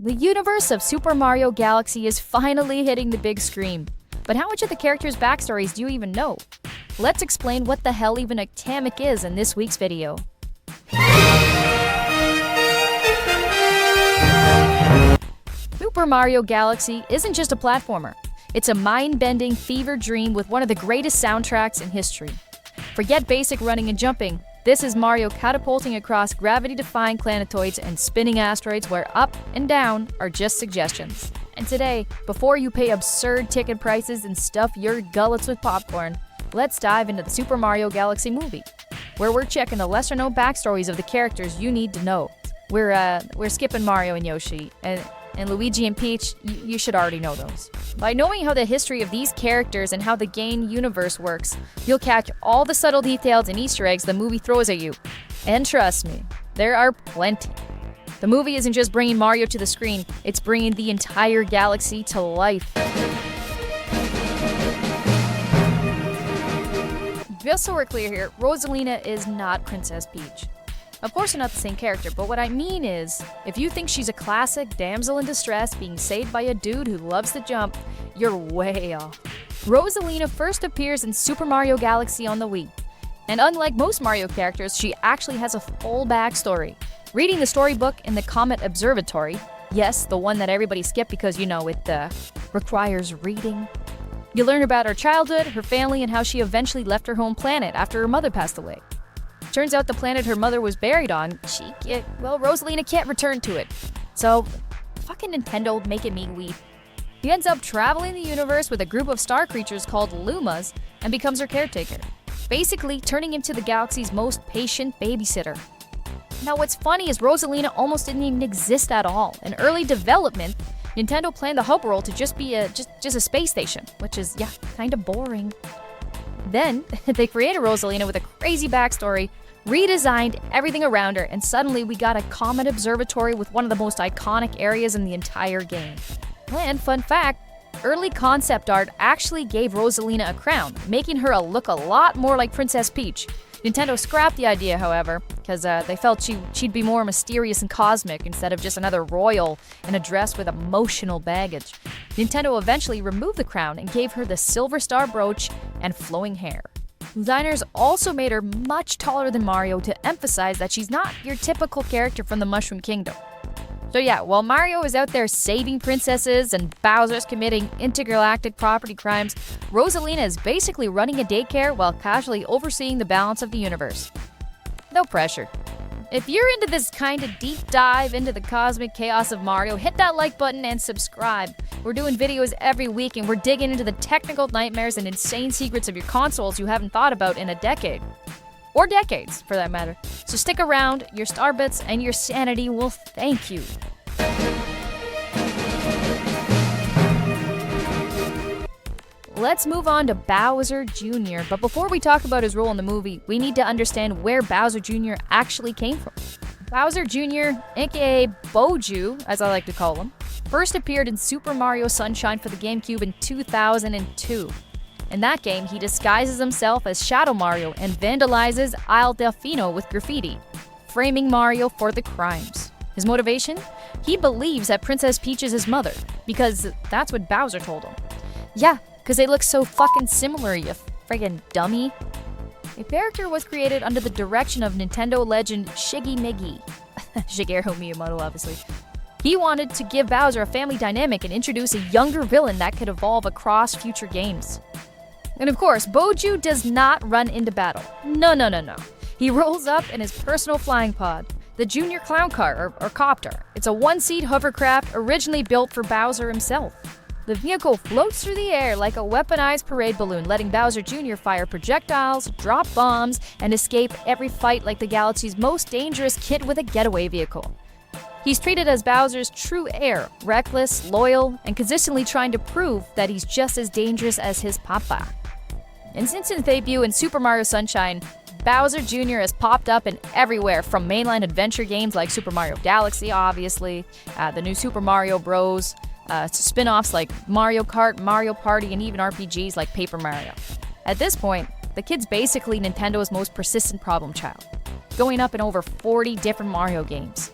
The universe of Super Mario Galaxy is finally hitting the big screen. But how much of the characters' backstories do you even know? Let's explain what the hell even a Kamek is in this week's video. Super Mario Galaxy isn't just a platformer. It's a mind-bending fever dream with one of the greatest soundtracks in history. Forget basic running and jumping. This is Mario catapulting across gravity-defying planetoids and spinning asteroids where up and down are just suggestions. And today, before you pay absurd ticket prices and stuff your gullets with popcorn, let's dive into the Super Mario Galaxy movie, where we're checking the lesser-known backstories of the characters you need to know. We're skipping Mario and Yoshi, and Luigi and Peach. You should already know those. By knowing how the history of these characters and how the game universe works, you'll catch all the subtle details and Easter eggs the movie throws at you. And trust me, there are plenty. The movie isn't just bringing Mario to the screen, it's bringing the entire galaxy to life. Just so we're clear here, Rosalina is not Princess Peach. Of course they're not the same character, but what I mean is, if you think she's a classic damsel in distress being saved by a dude who loves to jump, you're way off. Rosalina first appears in Super Mario Galaxy on the Wii, and unlike most Mario characters, she actually has a full backstory. Reading the storybook in the Comet Observatory, yes, the one that everybody skipped because, it requires reading, you learn about her childhood, her family, and how she eventually left her home planet after her mother passed away. Turns out the planet her mother was buried on, Rosalina can't return to it. So, fucking Nintendo making me weep. He ends up traveling the universe with a group of star creatures called Lumas and becomes her caretaker, basically turning into the galaxy's most patient babysitter. Now what's funny is Rosalina almost didn't even exist at all. In early development, Nintendo planned the hub world to just be a space station, which is, kinda boring. Then, they created Rosalina with a crazy backstory, redesigned everything around her, and suddenly we got a Comet Observatory with one of the most iconic areas in the entire game. And fun fact, early concept art actually gave Rosalina a crown, making her look a lot more like Princess Peach. Nintendo scrapped the idea, however, because they felt she'd be more mysterious and cosmic instead of just another royal in a dress with emotional baggage. Nintendo eventually removed the crown and gave her the silver star brooch and flowing hair. Designers also made her much taller than Mario to emphasize that she's not your typical character from the Mushroom Kingdom. So while Mario is out there saving princesses and Bowser's committing intergalactic property crimes, Rosalina is basically running a daycare while casually overseeing the balance of the universe. No pressure. If you're into this kind of deep dive into the cosmic chaos of Mario, hit that like button and subscribe. We're doing videos every week and we're digging into the technical nightmares and insane secrets of your consoles you haven't thought about in a decade. Or decades, for that matter. So stick around, your starbits and your sanity will thank you. Let's move on to Bowser Jr., but before we talk about his role in the movie, we need to understand where Bowser Jr. actually came from. Bowser Jr., aka Boju, as I like to call him, first appeared in Super Mario Sunshine for the GameCube in 2002. In that game, he disguises himself as Shadow Mario and vandalizes Isle Delfino with graffiti, framing Mario for the crimes. His motivation? He believes that Princess Peach is his mother, because that's what Bowser told him. Because they look so fucking similar, you friggin' dummy. A character was created under the direction of Nintendo legend Shiggy Miggy. Shigeru Miyamoto, obviously. He wanted to give Bowser a family dynamic and introduce a younger villain that could evolve across future games. And of course, Boju does not run into battle. No. He rolls up in his personal flying pod, the Junior Clown Car, or Copter. It's a one-seat hovercraft originally built for Bowser himself. The vehicle floats through the air like a weaponized parade balloon, letting Bowser Jr. fire projectiles, drop bombs, and escape every fight like the galaxy's most dangerous kid with a getaway vehicle. He's treated as Bowser's true heir, reckless, loyal, and consistently trying to prove that he's just as dangerous as his papa. And since his debut in Super Mario Sunshine, Bowser Jr. has popped up in everywhere, from mainline adventure games like Super Mario Galaxy, obviously, the new Super Mario Bros., to spin-offs like Mario Kart, Mario Party, and even RPGs like Paper Mario. At this point, the kid's basically Nintendo's most persistent problem child, going up in over 40 different Mario games.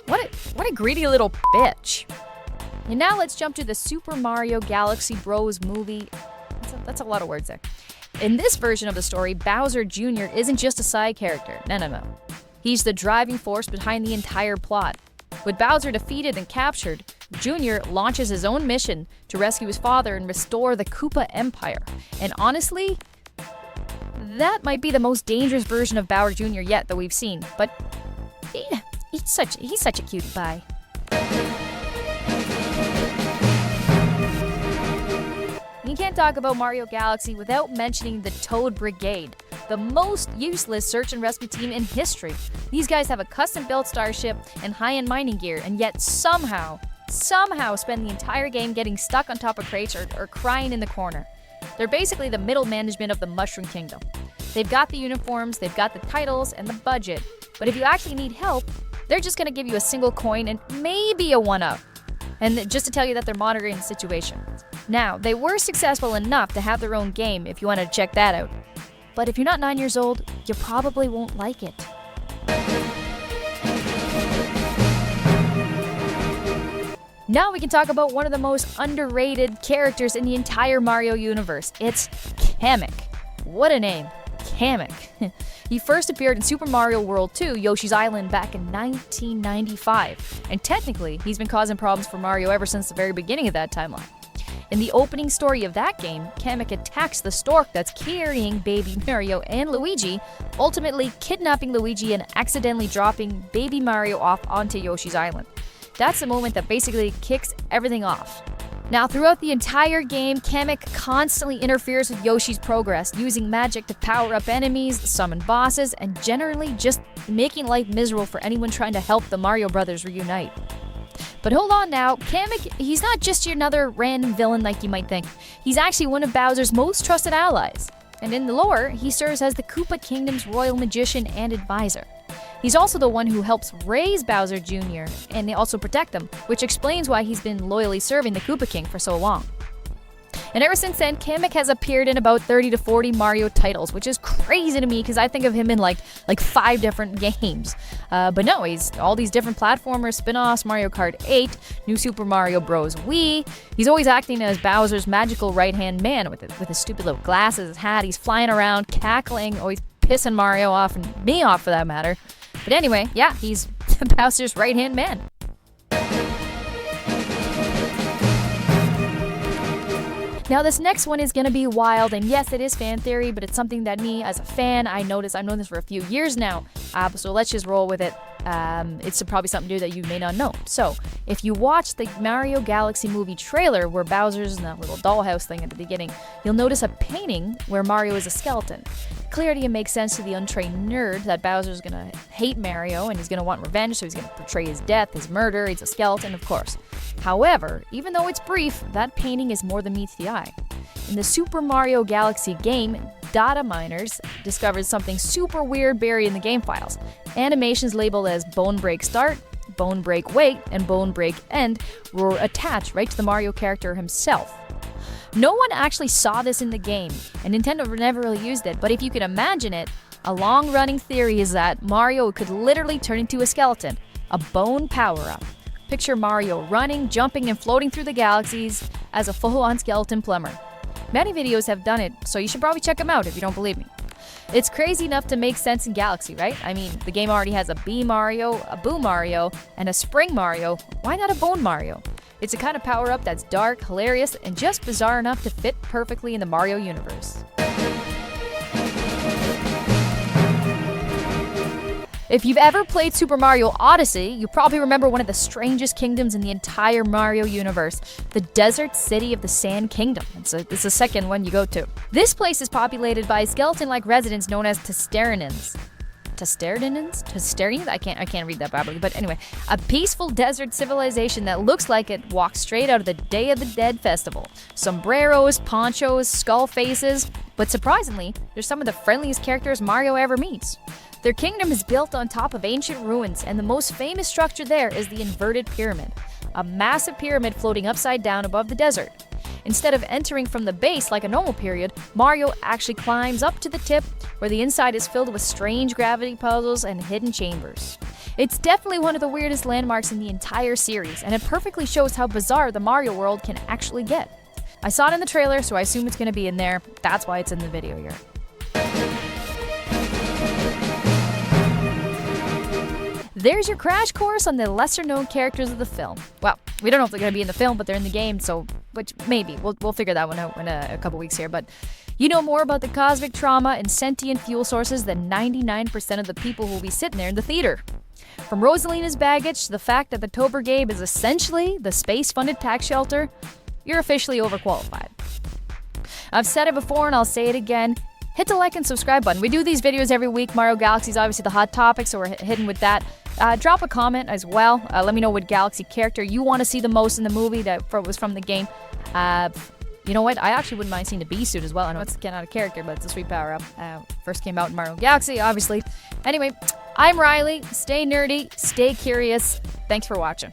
What a greedy little bitch. And now let's jump to the Super Mario Galaxy Bros movie. That's a lot of words there. In this version of the story, Bowser Jr. isn't just a side character. No. He's the driving force behind the entire plot. With Bowser defeated and captured, Jr. launches his own mission to rescue his father and restore the Koopa Empire. And honestly, that might be the most dangerous version of Bowser Jr. yet that we've seen. But he's such a cutie pie. You can't talk about Mario Galaxy without mentioning the Toad Brigade, the most useless search and rescue team in history. These guys have a custom-built starship and high-end mining gear, and yet somehow spend the entire game getting stuck on top of crates or crying in the corner. They're basically the middle management of the Mushroom Kingdom. They've got the uniforms, they've got the titles, and the budget, but if you actually need help, they're just gonna give you a single coin and maybe a 1-up. And just to tell you that they're monitoring the situation. Now, they were successful enough to have their own game if you wanted to check that out. But if you're not 9 years old, you probably won't like it. Now we can talk about one of the most underrated characters in the entire Mario universe. It's Kamek. What a name. Kamek. He first appeared in Super Mario World 2, Yoshi's Island, back in 1995. And technically, he's been causing problems for Mario ever since the very beginning of that timeline. In the opening story of that game, Kamek attacks the stork that's carrying baby Mario and Luigi, ultimately kidnapping Luigi and accidentally dropping baby Mario off onto Yoshi's Island. That's the moment that basically kicks everything off. Now, throughout the entire game, Kamek constantly interferes with Yoshi's progress, using magic to power up enemies, summon bosses, and generally just making life miserable for anyone trying to help the Mario Brothers reunite. But hold on now, Kamek, he's not just another random villain like you might think. He's actually one of Bowser's most trusted allies. And in the lore, he serves as the Koopa Kingdom's royal magician and advisor. He's also the one who helps raise Bowser Jr. and they also protect him, which explains why he's been loyally serving the Koopa King for so long. And ever since then, Kamek has appeared in about 30 to 40 Mario titles, which is crazy to me because I think of him in like 5 different games. But no, he's all these different platformers, spin-offs, Mario Kart 8, New Super Mario Bros. Wii. He's always acting as Bowser's magical right-hand man with his stupid little glasses, his hat. He's flying around, cackling, always pissing Mario off and me off for that matter. But anyway, yeah, he's Bowser's right-hand man. Now this next one is going to be wild, and yes, it is fan theory, but it's something that me, as a fan, I've known this for a few years now, so let's just roll with it. It's probably something new that you may not know. So, if you watch the Mario Galaxy movie trailer where Bowser's in that little dollhouse thing at the beginning, you'll notice a painting where Mario is a skeleton. Clearly, it makes sense to the untrained nerd that Bowser's gonna hate Mario and he's gonna want revenge, so he's gonna portray his death, his murder, he's a skeleton, of course. However, even though it's brief, that painting is more than meets the eye. In the Super Mario Galaxy game, data miners discovered something super weird buried in the game files. Animations labeled as Bone Break Start, Bone Break Wait, and Bone Break End were attached right to the Mario character himself. No one actually saw this in the game, and Nintendo never really used it, but if you can imagine it, a long-running theory is that Mario could literally turn into a skeleton, a bone power-up. Picture Mario running, jumping, and floating through the galaxies as a full-on skeleton plumber. Many videos have done it, so you should probably check them out if you don't believe me. It's crazy enough to make sense in Galaxy, right? I mean, the game already has a Bee Mario, a Boo Mario, and a Spring Mario. Why not a Bone Mario? It's a kind of power-up that's dark, hilarious, and just bizarre enough to fit perfectly in the Mario universe. If you've ever played Super Mario Odyssey, you probably remember one of the strangest kingdoms in the entire Mario universe, the desert city of the Sand Kingdom. It's the second one you go to. This place is populated by skeleton-like residents known as Tostarenans. Tostarenans? I can't read that properly, but anyway, a peaceful desert civilization that looks like it walked straight out of the Day of the Dead festival. Sombreros, ponchos, skull faces, but surprisingly, they're some of the friendliest characters Mario ever meets. Their kingdom is built on top of ancient ruins, and the most famous structure there is the inverted pyramid, a massive pyramid floating upside down above the desert. Instead of entering from the base like a normal period, Mario actually climbs up to the tip, where the inside is filled with strange gravity puzzles and hidden chambers. It's definitely one of the weirdest landmarks in the entire series, and it perfectly shows how bizarre the Mario world can actually get. I saw it in the trailer, so I assume it's going to be in there. That's why it's in the video here. There's your crash course on the lesser-known characters of the film. Well, we don't know if they're going to be in the film, but they're in the game, so which maybe. We'll figure that one out in a couple weeks here. But you know more about the cosmic trauma and sentient fuel sources than 99% of the people who will be sitting there in the theater. From Rosalina's baggage to the fact that the Toad Brigade is essentially the space-funded tax shelter, you're officially overqualified. I've said it before and I'll say it again. Hit the like and subscribe button. We do these videos every week. Mario Galaxy is obviously the hot topic, so we're hitting with that. Drop a comment as well. Let me know what Galaxy character you want to see the most in the movie that was from the game. You know what? I actually wouldn't mind seeing the bee suit as well. I know it's again out of character, but it's a sweet power-up. First came out in Mario Galaxy, obviously. Anyway, I'm Rylee. Stay nerdy, stay curious. Thanks for watching.